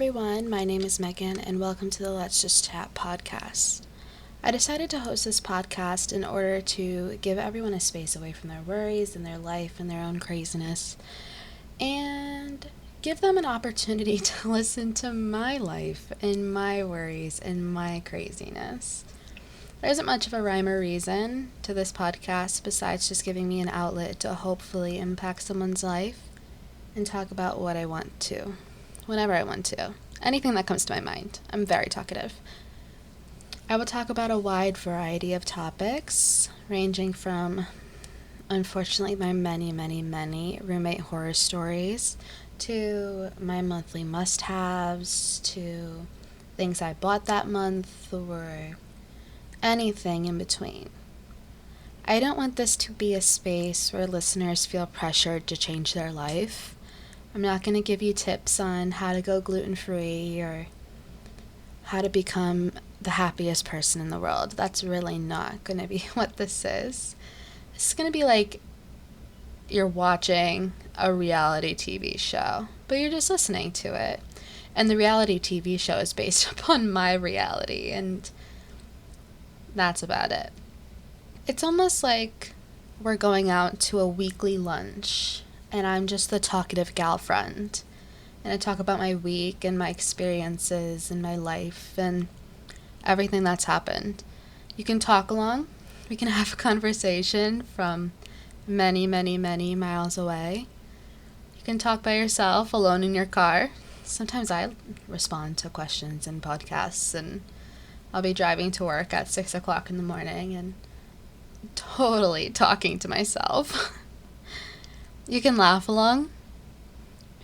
everyone, my name is Megan, and welcome to the Let's Just Chat podcast. I decided to host this podcast in order to give everyone a space away from their worries and their life and their own craziness, and give them an opportunity to listen to my life and my worries and my craziness. There isn't much of a rhyme or reason to this podcast besides just giving me an outlet to hopefully impact someone's life and talk about what I want to. Whenever I want to. Anything that comes to my mind. I'm very talkative. I will talk about a wide variety of topics, ranging from, unfortunately, my many roommate horror stories, to my monthly must-haves, to things I bought that month, or anything in between. I don't want this to be a space where listeners feel pressured to change their life. I'm not going to give you tips on how to go gluten-free or how to become the happiest person in the world. That's really not going to be what this is. This is going to be like you're watching a reality TV show, but you're just listening to it. And the reality TV show is based upon my reality, and that's about it. It's almost like we're going out to a weekly lunch, and I'm just the talkative gal friend. And I talk about my week and my experiences and my life and everything that's happened. You can talk along. We can have a conversation from many miles away. You can talk by yourself, alone in your car. Sometimes I respond to questions in podcasts, and I'll be driving to work at 6 o'clock in the morning and totally talking to myself. You can laugh along,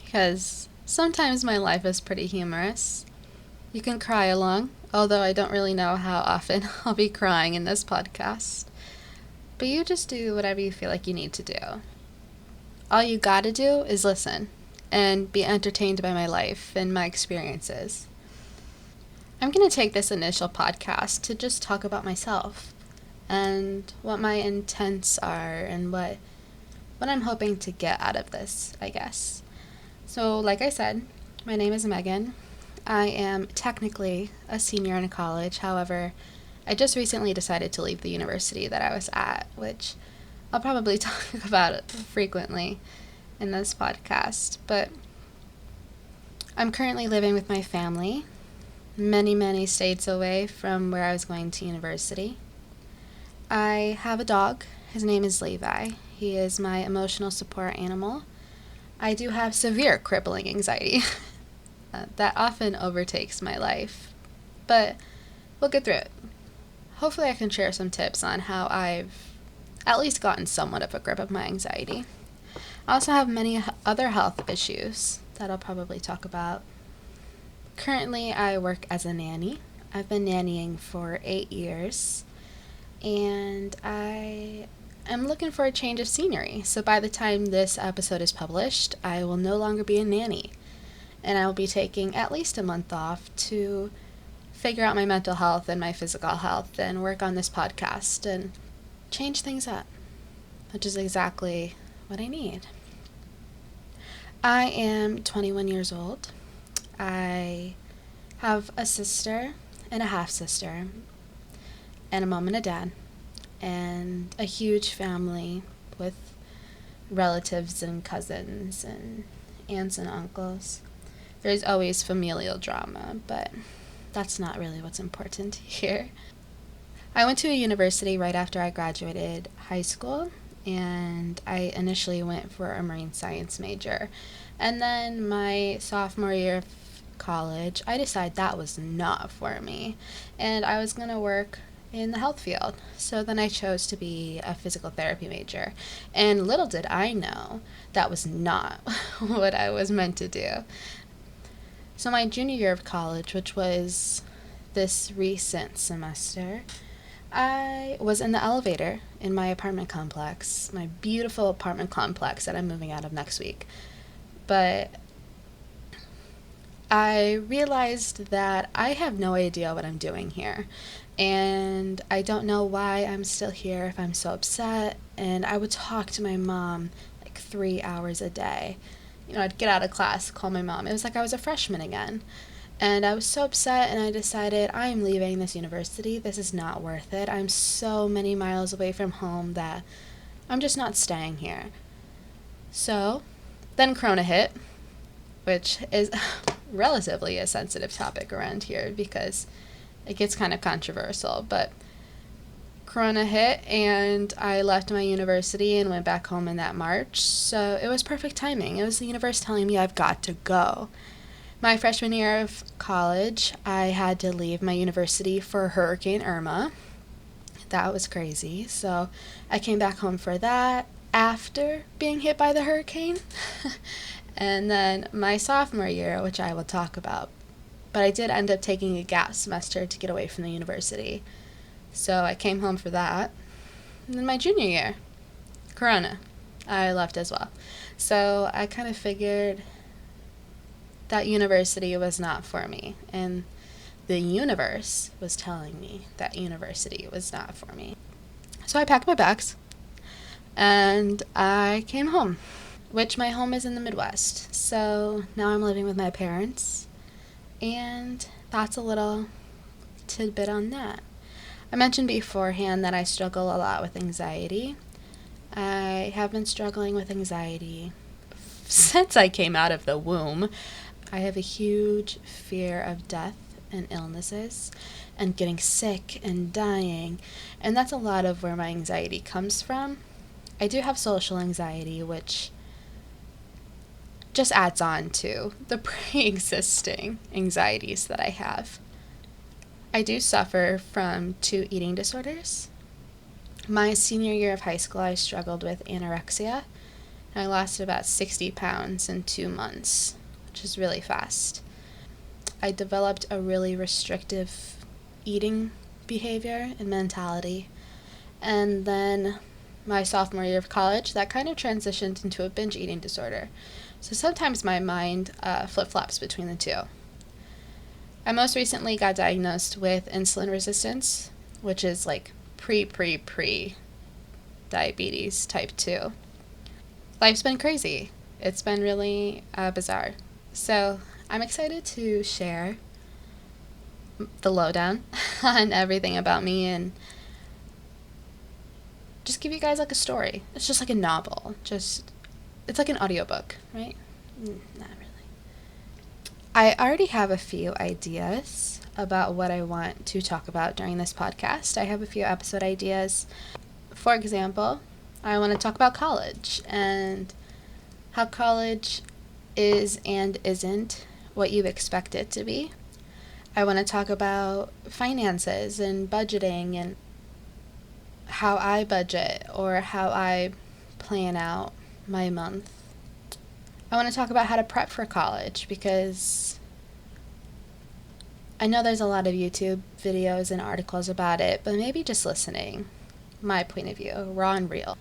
because sometimes my life is pretty humorous. You can cry along, although I don't really know how often I'll be crying in this podcast. But you just do whatever you feel like you need to do. All you gotta do is listen and be entertained by my life and my experiences. I'm gonna take this initial podcast to just talk about myself and what my intents are and what I'm hoping to get out of this, I guess. So, like I said, my name is Megan. I am technically a senior in college. However, I just recently decided to leave the university that I was at, which I'll probably talk about frequently in this podcast. But I'm currently living with my family, many states away from where I was going to university. I have a dog. His name is Levi. He is my emotional support animal. I do have severe crippling anxiety that often overtakes my life, but we'll get through it. Hopefully I can share some tips on how I've at least gotten somewhat of a grip of my anxiety. I also have many other health issues that I'll probably talk about. Currently, I work as a nanny. I've been nannying for 8 years, and I'm looking for a change of scenery. So by the time this episode is published, I will no longer be a nanny. And I will be taking at least a month off to figure out my mental health and my physical health and work on this podcast and change things up, which is exactly what I need. I am 21 years old. I have a sister and a half-sister and a mom and a dad, and a huge family with relatives and cousins and aunts and uncles. There's always familial drama, but that's not really what's important here. I went to a university right after I graduated high school, and I initially went for a marine science major. And then my sophomore year of college, I decided that was not for me, and I was going to work in the health field. So then I chose to be a physical therapy major. And little did I know that was not what I was meant to do. So my junior year of college, which was this recent semester, I was in the elevator in my apartment complex, my beautiful apartment complex that I'm moving out of next week. But I realized that I have no idea what I'm doing here. And I don't know why I'm still here if I'm so upset. And I would talk to my mom like 3 hours a day I'd get out of class, call my mom. It was like I was a freshman again. And I was so upset, and I decided I am leaving this university. This is not worth it. I'm so many miles away from home that I'm just not staying here. So then Corona hit, which is relatively a sensitive topic around here because it gets kind of controversial. But Corona hit, and I left my university and went back home in that March. So it was perfect timing. It was the universe telling me I've got to go. My freshman year of college, I had to leave my university for Hurricane Irma. That was crazy. So I came back home for that after being hit by the hurricane. And then my sophomore year, which I will talk about. But I did end up taking a gap semester to get away from the university. So I came home for that. And then my junior year, Corona, I left as well. So I kind of figured that university was not for me, and the universe was telling me that university was not for me. So I packed my bags and I came home, which my home is in the Midwest. So now I'm living with my parents, and that's a little tidbit on that. I mentioned beforehand that I struggle a lot with anxiety. I have been struggling with anxiety since I came out of the womb. I have a huge fear of death and illnesses and getting sick and dying, and that's a lot of where my anxiety comes from. I do have social anxiety, which just adds on to the pre-existing anxieties that I have. I do suffer from 2 eating disorders. My senior year of high school, I struggled with anorexia, and I lost about 60 pounds in 2 months. Which is really fast. I developed a really restrictive eating behavior and mentality. And then my sophomore year of college, that kind of transitioned into a binge eating disorder. So sometimes my mind flip-flops between the two. I most recently got diagnosed with insulin resistance, which is like pre diabetes type 2. Life's been crazy. It's been really bizarre. So I'm excited to share the lowdown on everything about me and just give you guys like a story. It's just like a novel. It's like an audiobook, right? Not really. I already have a few ideas about what I want to talk about during this podcast. I have a few episode ideas. For example, I want to talk about college and how college is and isn't what you expect it to be. I want to talk about finances and budgeting and how I budget or how I plan out my month. I want to talk about how to prep for college because I know there's a lot of YouTube videos and articles about it, but maybe just listening, my point of view, raw and real,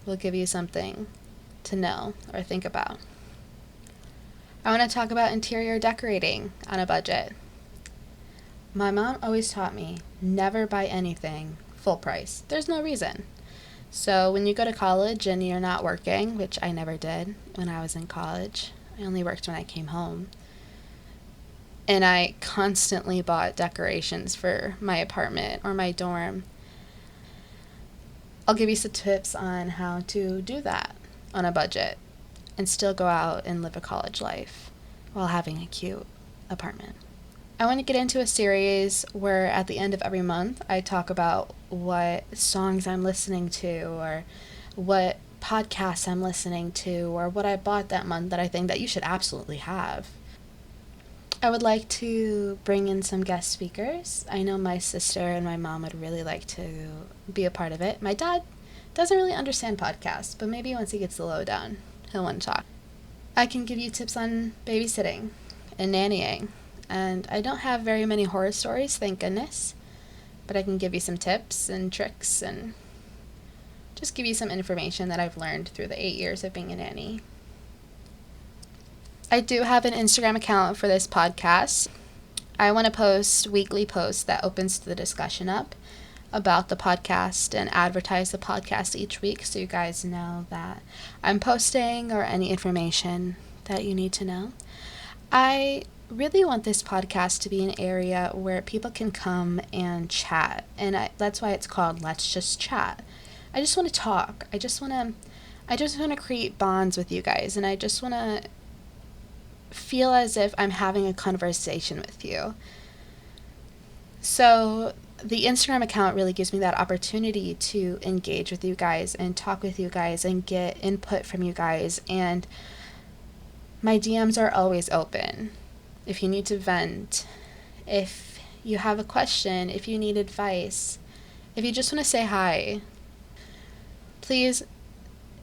will give you something to know or think about. I want to talk about interior decorating on a budget. My mom always taught me, never buy anything full price. There's no reason. So when you go to college and you're not working, which I never did when I was in college, I only worked when I came home. And I constantly bought decorations for my apartment or my dorm. I'll give you some tips on how to do that on a budget and still go out and live a college life while having a cute apartment. I want to get into a series where at the end of every month I talk about what songs I'm listening to or what podcasts I'm listening to or what I bought that month that I think that you should absolutely have. I would like to bring in some guest speakers. I know my sister and my mom would really like to be a part of it. My dad doesn't really understand podcasts, but maybe once he gets the lowdown, he'll want to talk. I can give you tips on babysitting and nannying. And I don't have very many horror stories, thank goodness. But I can give you some tips and tricks and just give you some information that I've learned through the 8 years of being a nanny. I do have an Instagram account for this podcast. I want to post weekly posts that opens the discussion up about the podcast and advertise the podcast each week so you guys know that I'm posting or any information that you need to know. I really want this podcast to be an area where people can come and chat, and that's why it's called Let's Just Chat. I just want to talk. I just want to create bonds with you guys, and I just want to feel as if I'm having a conversation with you. So the Instagram account really gives me that opportunity to engage with you guys and talk with you guys and get input from you guys. And my DMs are always open. If you need to vent, if you have a question, if you need advice, if you just want to say hi, please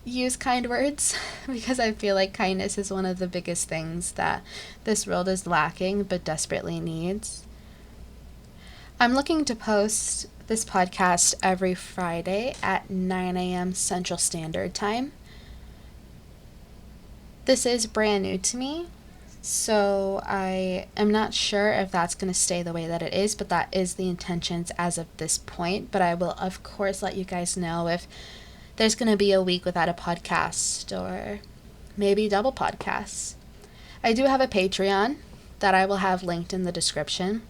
use kind words, because I feel like kindness is one of the biggest things that this world is lacking but desperately needs. I'm looking to post this podcast every Friday at 9 a.m. Central Standard Time. This is brand new to me, so I am not sure if that's going to stay the way that it is, but that is the intentions as of this point. But I will, of course, let you guys know if there's going to be a week without a podcast, or maybe double podcasts. I do have a Patreon that I will have linked in the description.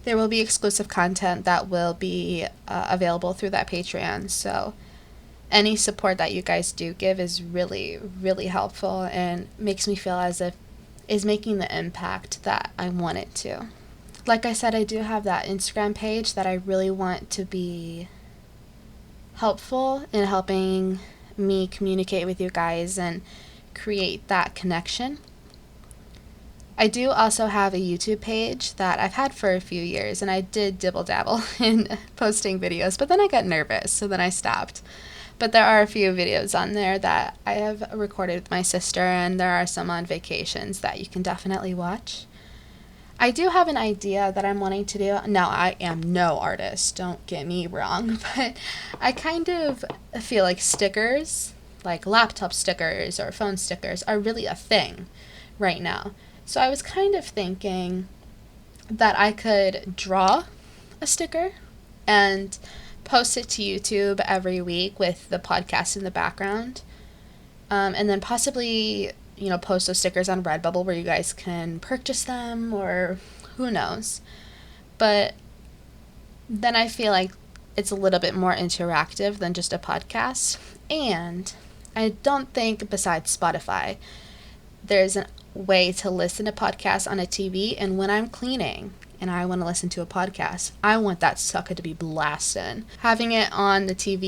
There will be exclusive content that will be available through that Patreon, so any support that you guys do give is really, really helpful and makes me feel as if is making the impact that I want it to. Like I said, I do have that Instagram page that I really want to be helpful in helping me communicate with you guys and create that connection. I do also have a YouTube page that I've had for a few years, and I did dibble-dabble in posting videos, but then I got nervous, so then I stopped. But there are a few videos on there that I have recorded with my sister, and there are some on vacations that you can definitely watch. I do have an idea that I'm wanting to do. Now, I am no artist, don't get me wrong, but I kind of feel like stickers, like laptop stickers or phone stickers, are really a thing right now. So I was kind of thinking that I could draw a sticker and post it to YouTube every week with the podcast in the background. And then possibly, post those stickers on Redbubble where you guys can purchase them, or who knows. But then I feel like it's a little bit more interactive than just a podcast. And I don't think, besides Spotify, there's a way to listen to podcasts on a TV. And when I'm cleaning and I want to listen to a podcast, I want that sucker to be blasting. Having it on the TV